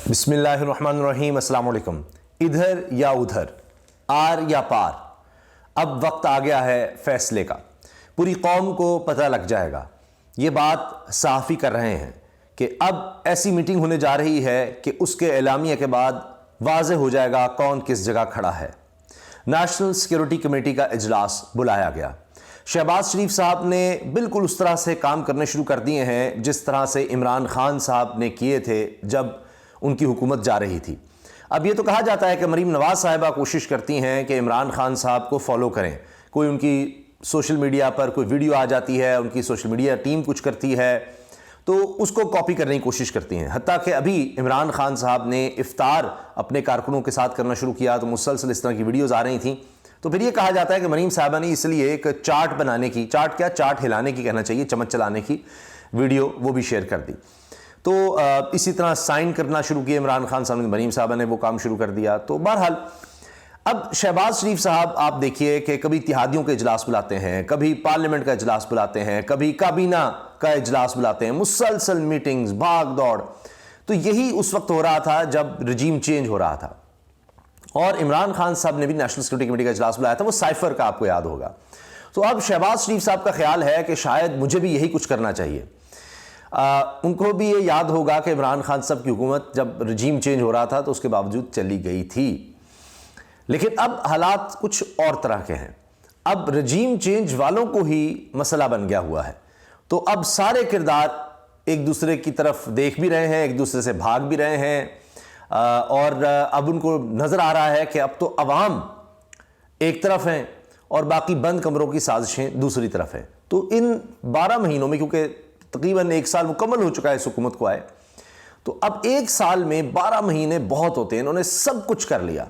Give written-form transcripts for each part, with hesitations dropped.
بسم اللہ الرحمن الرحیم. السلام علیکم. ادھر یا ادھر، آر یا پار، اب وقت آ گیا ہے فیصلے کا. پوری قوم کو پتہ لگ جائے گا. یہ بات صحافی کر رہے ہیں کہ اب ایسی میٹنگ ہونے جا رہی ہے کہ اس کے اعلامیہ کے بعد واضح ہو جائے گا کون کس جگہ کھڑا ہے. نیشنل سیکیورٹی کمیٹی کا اجلاس بلایا گیا. شہباز شریف صاحب نے بالکل اس طرح سے کام کرنے شروع کر دیے ہیں جس طرح سے عمران خان صاحب نے کیے تھے جب ان کی حکومت جا رہی تھی. اب یہ تو کہا جاتا ہے کہ مریم نواز صاحبہ کوشش کرتی ہیں کہ عمران خان صاحب کو فالو کریں. کوئی ان کی سوشل میڈیا پر کوئی ویڈیو آ جاتی ہے، ان کی سوشل میڈیا ٹیم کچھ کرتی ہے تو اس کو کاپی کرنے کی کوشش کرتی ہیں. حتیٰ کہ ابھی عمران خان صاحب نے افطار اپنے کارکنوں کے ساتھ کرنا شروع کیا تو مسلسل اس طرح کی ویڈیوز آ رہی تھیں. تو پھر یہ کہا جاتا ہے کہ مریم صاحبہ نے اس لیے ایک چارٹ بنانے کی، چارٹ ہلانے کی کہنا چاہیے، چمچ چلانے کی ویڈیو وہ بھی شیئر کر دی. تو اسی طرح سائن کرنا شروع کیا عمران خان صاحب نے، مریم صاحبہ نے وہ کام شروع کر دیا. تو بہرحال اب شہباز شریف صاحب آپ دیکھیے کہ کبھی اتحادیوں کے اجلاس بلاتے ہیں، کبھی پارلیمنٹ کا اجلاس بلاتے ہیں، کبھی کابینہ کا اجلاس بلاتے ہیں، مسلسل میٹنگز، بھاگ دوڑ. تو یہی اس وقت ہو رہا تھا جب رجیم چینج ہو رہا تھا. اور عمران خان صاحب نے بھی نیشنل سیکورٹی کمیٹی کا اجلاس بلایا تھا، وہ سائفر کا آپ کو یاد ہوگا. تو اب شہباز شریف صاحب کا خیال ہے کہ شاید مجھے بھی یہی کچھ کرنا چاہیے. ان کو بھی یہ یاد ہوگا کہ عمران خان صاحب کی حکومت جب رجیم چینج ہو رہا تھا تو اس کے باوجود چلی گئی تھی. لیکن اب حالات کچھ اور طرح کے ہیں. اب رجیم چینج والوں کو ہی مسئلہ بن گیا ہوا ہے. تو اب سارے کردار ایک دوسرے کی طرف دیکھ بھی رہے ہیں، ایک دوسرے سے بھاگ بھی رہے ہیں، اور اب ان کو نظر آ رہا ہے کہ اب تو عوام ایک طرف ہیں اور باقی بند کمروں کی سازشیں دوسری طرف ہیں. تو ان 12 مہینوں میں، کیونکہ تقریباً 1 سال مکمل ہو چکا ہے اس حکومت کو آئے، تو اب 1 سال میں 12 مہینے بہت ہوتے ہیں. انہوں نے سب کچھ کر لیا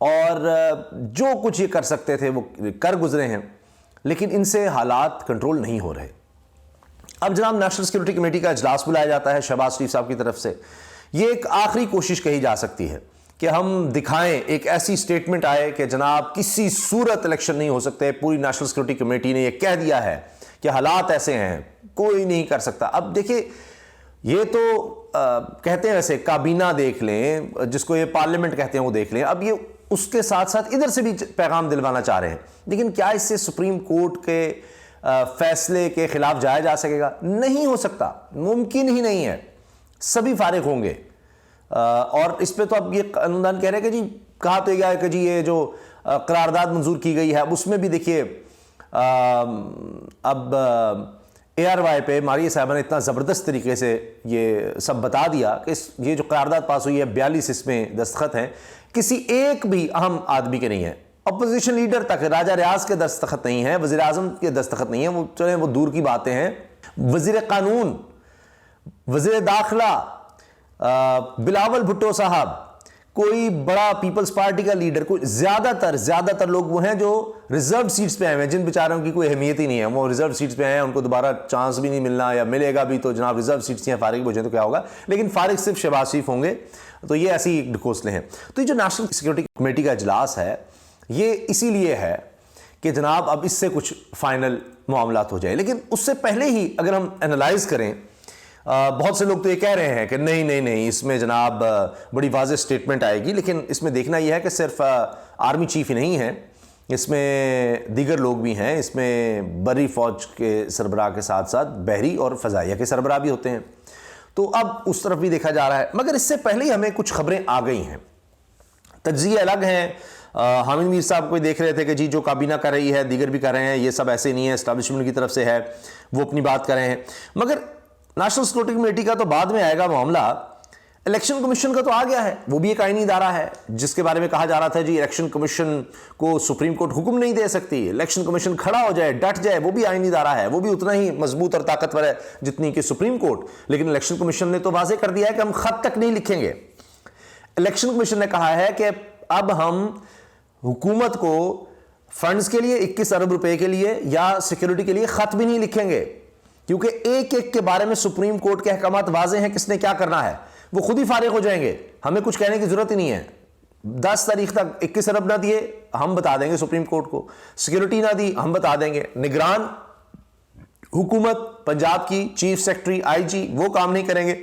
اور جو کچھ یہ کر سکتے تھے وہ کر گزرے ہیں، لیکن ان سے حالات کنٹرول نہیں ہو رہے. اب جناب نیشنل سیکورٹی کمیٹی کا اجلاس بلایا جاتا ہے شہباز شریف صاحب کی طرف سے. یہ ایک آخری کوشش کہی جا سکتی ہے کہ ہم دکھائیں، ایک ایسی سٹیٹمنٹ آئے کہ جناب کسی صورت الیکشن نہیں ہو سکتے. پوری نیشنل سیکورٹی کمیٹی نے یہ کہہ دیا ہے کہ حالات ایسے ہیں، کوئی نہیں کر سکتا. اب دیکھیں، یہ تو کہتے ہیں ویسے کابینہ دیکھ لیں، جس کو یہ پارلیمنٹ کہتے ہیں وہ دیکھ لیں. اب یہ اس کے ساتھ ساتھ ادھر سے بھی پیغام دلوانا چاہ رہے ہیں. لیکن کیا اس سے سپریم کورٹ کے فیصلے کے خلاف جایا جا سکے گا؟ نہیں ہو سکتا، ممکن ہی نہیں ہے. سبھی فارغ ہوں گے. اور اس پہ تو اب یہ قانوندان کہہ رہے ہیں کہ جی کہا تو گیا ہے کہ جی یہ جو قرارداد منظور کی گئی ہے، اب اس میں بھی دیکھیے اب ARY پہ ماریہ صاحبہ نے اتنا زبردست طریقے سے یہ سب بتا دیا کہ یہ جو قرارداد پاس ہوئی ہے 42 اس میں دستخط ہیں، کسی ایک بھی اہم آدمی کے نہیں ہیں. اپوزیشن لیڈر تک، راجہ ریاض کے دستخط نہیں ہیں، وزیر اعظم کے دستخط نہیں ہیں، وہ چلیں وہ دور کی باتیں ہیں. وزیر قانون، وزیر داخلہ بلاول بھٹو صاحب، کوئی بڑا پیپلز پارٹی کا لیڈر، کوئی زیادہ تر لوگ وہ ہیں جو ریزرو سیٹس پہ ہیں، جن بیچاروں کی کوئی اہمیت ہی نہیں ہے. وہ ریزرو سیٹس پہ ہیں، ان کو دوبارہ چانس بھی نہیں ملنا، یا ملے گا بھی تو جناب ریزرو سیٹس ہیں، فارغ ہو جائیں تو کیا ہوگا. لیکن فارغ صرف شہباز شریف ہوں گے. تو یہ ایسی ڈھکوسلے ہیں. تو یہ جو نیشنل سیکورٹی کمیٹی کا اجلاس ہے یہ اسی لیے ہے کہ جناب اب اس سے کچھ فائنل معاملات ہو جائیں. لیکن اس سے پہلے ہی اگر ہم انالائز کریں، بہت سے لوگ تو یہ کہہ رہے ہیں کہ نہیں اس میں جناب بڑی واضح سٹیٹمنٹ آئے گی. لیکن اس میں دیکھنا یہ ہے کہ صرف آرمی چیف ہی نہیں ہے، اس میں دیگر لوگ بھی ہیں. اس میں بری فوج کے سربراہ کے ساتھ ساتھ بحری اور فضائیہ کے سربراہ بھی ہوتے ہیں. تو اب اس طرف بھی دیکھا جا رہا ہے. مگر اس سے پہلے ہی ہمیں کچھ خبریں آ گئی ہیں. تجزیے الگ ہیں. حامد میر صاحب کو دیکھ رہے تھے کہ جی جو کابینہ کر رہی ہے دیگر بھی کر رہے ہیں، یہ سب ایسے نہیں ہے، اسٹیبلشمنٹ کی طرف سے ہے، وہ اپنی بات کر رہے ہیں. مگر نیشنل سیکورٹی کمیٹی کا تو بعد میں آئے گا معاملہ. الیکشن کمیشن کا تو آ گیا ہے، وہ بھی ایک آئینی ادارہ ہے جس کے بارے میں کہا جا رہا تھا جی الیکشن کمیشن کو سپریم کورٹ حکم نہیں دے سکتی، الیکشن کمیشن کھڑا ہو جائے، ڈٹ جائے. وہ بھی آئینی ادارہ ہے، وہ بھی اتنا ہی مضبوط اور طاقتور ہے جتنی کہ سپریم کورٹ. لیکن الیکشن کمیشن نے تو واضح کر دیا ہے کہ ہم خط تک نہیں لکھیں گے. الیکشن کمیشن نے کہا ہے کہ اب ہم حکومت کو فنڈز کے لیے 21 ارب روپے کے لیے یا سیکیورٹی کے لیے خط بھی نہیں لکھیں گے، کیونکہ ایک کے بارے میں سپریم کورٹ کے احکامات واضح ہیں، کس نے کیا کرنا ہے. وہ خود ہی فارغ ہو جائیں گے، ہمیں کچھ کہنے کی ضرورت ہی نہیں ہے. 10 تاریخ تک 21 ارب نہ دیے ہم بتا دیں گے سپریم کورٹ کو، سیکیورٹی نہ دی ہم بتا دیں گے. نگران حکومت پنجاب کی چیف سیکرٹری IG وہ کام نہیں کریں گے.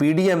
PDM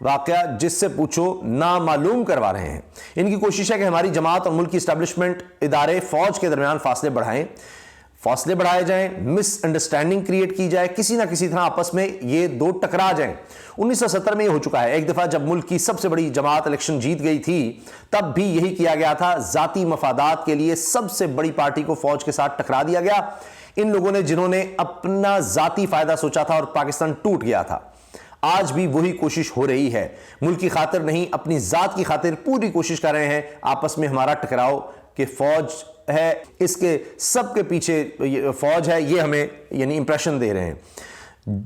واقعہ جس سے پوچھو نامعلوم کروا رہے ہیں۔ ان کی کوشش ہے کہ ہماری جماعت اور ملک کی اسٹیبلشمنٹ ادارے فوج کے درمیان فاصلے بڑھائے جائیں، مس انڈرسٹینڈنگ کریٹ کی جائے، کسی نہ کسی طرح آپس میں یہ دو ٹکرا جائیں۔ 1970 میں یہ ہو چکا ہے، ایک دفعہ جب ملک کی سب سے بڑی جماعت الیکشن جیت گئی تھی تب بھی یہی کیا گیا تھا، ذاتی مفادات کے لیے سب سے بڑی پارٹی کو فوج کے ساتھ ٹکرا دیا گیا۔ ان لوگوں نے جنہوں نے اپنا ذاتی فائدہ سوچا تھا اور پاکستان ٹوٹ گیا تھا۔ آج بھی وہی کوشش ہو رہی ہے، ملک کی خاطر نہیں اپنی ذات کی خاطر پوری کوشش کر رہے ہیں آپس میں ہمارا ٹکراؤ، کہ فوج ہے اس کے سب کے پیچھے فوج ہے، یہ ہمیں یعنی امپریشن دے رہے ہیں۔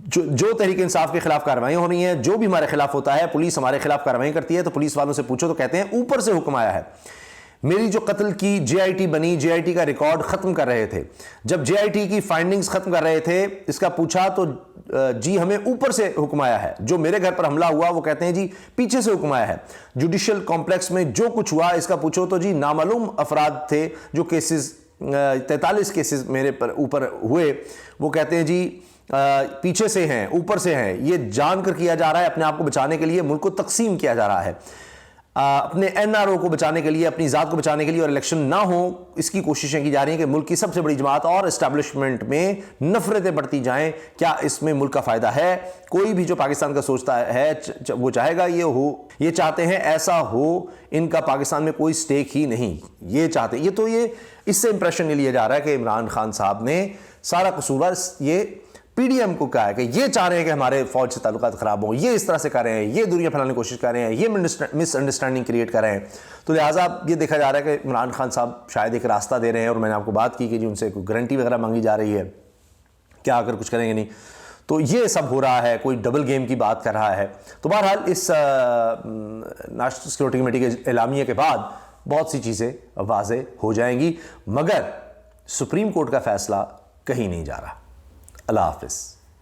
جو تحریک انصاف کے خلاف کارروائیاں ہو رہی ہیں، جو بھی ہمارے خلاف ہوتا ہے، پولیس ہمارے خلاف کارروائیاں کرتی ہے تو پولیس والوں سے پوچھو تو کہتے ہیں اوپر سے حکم آیا ہے۔ میری جو قتل کی جے آئی ٹی بنی، جے آئی ٹی کا ریکارڈ ختم کر رہے تھے، جب جے آئی ٹی کی فائنڈنگز ختم کر رہے تھے اس کا پوچھا تو جی ہمیں اوپر سے حکم آیا ہے۔ جو میرے گھر پر حملہ ہوا وہ کہتے ہیں جی پیچھے سے حکم آیا ہے۔ جوڈیشل کمپلیکس میں جو کچھ ہوا اس کا پوچھو تو جی نامعلوم افراد تھے جو کیسز 43 کیسز میرے پر اوپر ہوئے، وہ کہتے ہیں جی پیچھے سے ہیں، اوپر سے ہیں، یہ جان کر کیا جا رہا ہے، اپنے آپ کو بچانے کے لیے ملک کو تقسیم کیا جا رہا ہے، اپنے این آر او کو بچانے کے لیے، اپنی ذات کو بچانے کے لیے، اور الیکشن نہ ہو اس کی کوششیں کی جا رہی ہیں کہ ملک کی سب سے بڑی جماعت اور اسٹیبلشمنٹ میں نفرتیں بڑھتی جائیں۔ کیا اس میں ملک کا فائدہ ہے؟ کوئی بھی جو پاکستان کا سوچتا ہے وہ چاہے گا یہ ہو، یہ چاہتے ہیں ایسا ہو، ان کا پاکستان میں کوئی سٹیک ہی نہیں، یہ چاہتے ہیں۔ یہ اس سے امپریشن یہ لیا جا رہا ہے کہ عمران خان صاحب نے سارا قصور یہ پی ڈی ایم کو کہا ہے کہ یہ چاہ رہے ہیں کہ ہمارے فوج سے تعلقات خراب ہوں، یہ اس طرح سے کر رہے ہیں، یہ دوریاں پھیلانے کی کوشش کر رہے ہیں، یہ مس انڈرسٹینڈنگ کریٹ کر رہے ہیں۔ تو لہٰذا یہ دیکھا جا رہا ہے کہ عمران خان صاحب شاید ایک راستہ دے رہے ہیں، اور میں نے آپ کو بات کی کہ جی ان سے کوئی گارنٹی وغیرہ مانگی جا رہی ہے کیا اگر کچھ کریں گے نہیں، تو یہ سب ہو رہا ہے، کوئی ڈبل گیم کی بات کر رہا ہے۔ تو بہرحال اس نیشنل سیکورٹی کمیٹی کے اعلامیے کے بعد بہت سی چیزیں واضح ہو جائیں گی، مگر سپریم کورٹ کا فیصلہ کہیں نہیں جا رہا۔ اللہ حافظ۔